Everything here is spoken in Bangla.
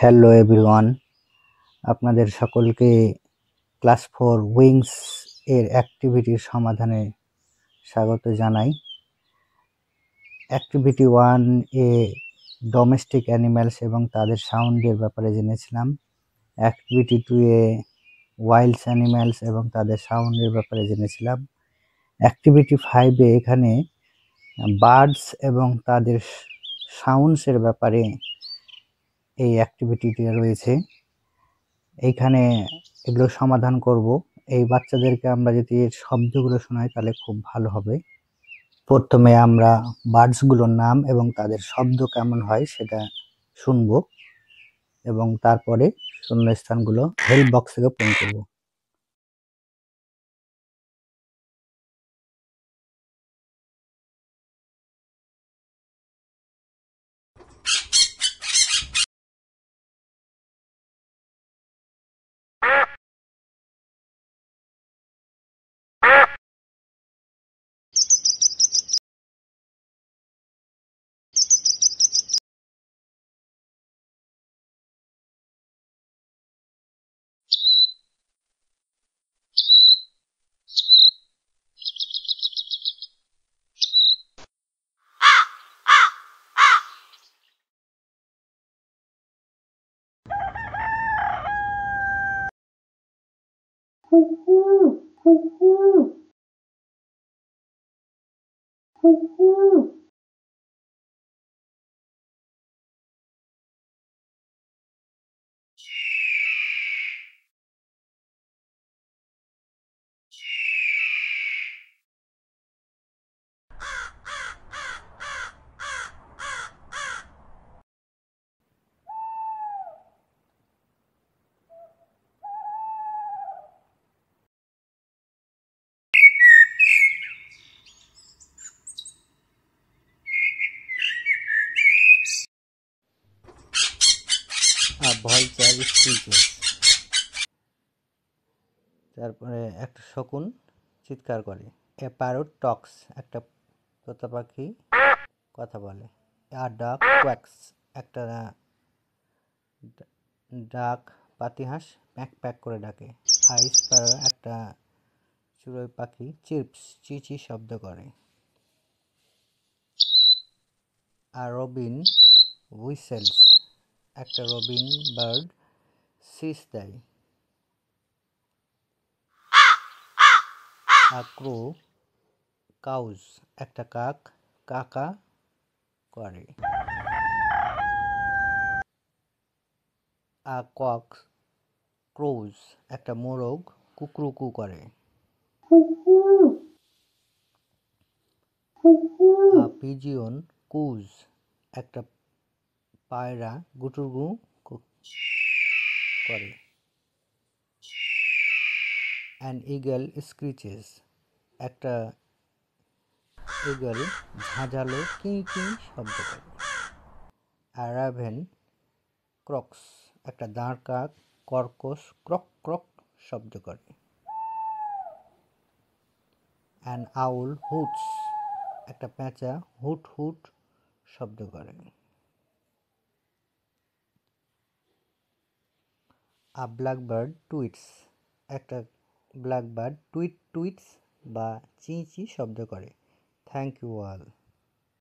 হ্যালো এভরিওয়ান, আপনাদের সকলকে ক্লাস 4 উইংস এর অ্যাক্টিভিটির সমাধানে স্বাগত জানাই। অ্যাক্টিভিটি 1 এ ডোমেস্টিক অ্যানিম্যালস এবং তাদের সাউন্ডের ব্যাপারে জেনেছিলাম। অ্যাক্টিভিটি 2 এ ওয়াইল্ডস অ্যানিম্যালস এবং তাদের সাউন্ডের ব্যাপারে জেনেছিলাম। অ্যাক্টিভিটি 5 এ এখানে বার্ডস এবং তাদের সাউন্ডসের ব্যাপারে এই অ্যাক্টিভিটিটি রয়েছে। এইখানে এগুলো সমাধান করব। এই বাচ্চাদেরকে আমরা যদি এর শব্দগুলো শোনাই তাহলে খুব ভালো হবে। প্রথমে আমরা বার্ডসগুলোর নাম এবং তাদের শব্দ কেমন হয় সেটা শুনবো এবং তারপরে শূন্যস্থানগুলো হেল্প বক্স থেকে পূরণ করব। ভলচার স্ক্রিচেস, তারপরে একটা শকুন চিৎকার করে। এ প্যারট টক্স, একটা তোতা পাখি কথা বলে। আ ডাক কোয়াক্স, একটা ডাক পাতিহাঁস প্যাক প্যাক করে ডাকে। আই স্প্যারো, একটা চড়ুই পাখি চিরপস, চি চি শব্দ করে। আর রবিন হুইসেলস, একটা রবিন বার্ড সিস দেয়। আ ক্রো কাউজ, একটা কাক কাকা করে। আ কক ক্রোজ, একটা মোরগ কুকরুকু করে। আ পিজিয়ন কুজ, একটা পায়রা গুটুরগু করে। অ্যান ইগল স্ক্রিচেস, একটা ইগল ঝাঁঝালো কি কি শব্দ করে। আর রাভেন ক্রক্স, একটা দাঁড় কাক কর্কশ ক্রক ক্রক শব্দ করে। অ্যান আউল হুটস, একটা পেঁচা হুট হুট শব্দ করে। আ ব্ল্যাকবার্ড টুইটস, একটা ব্ল্যাকবার্ড টুইট টুইটস বা চি চি শব্দ করে। Thank you all.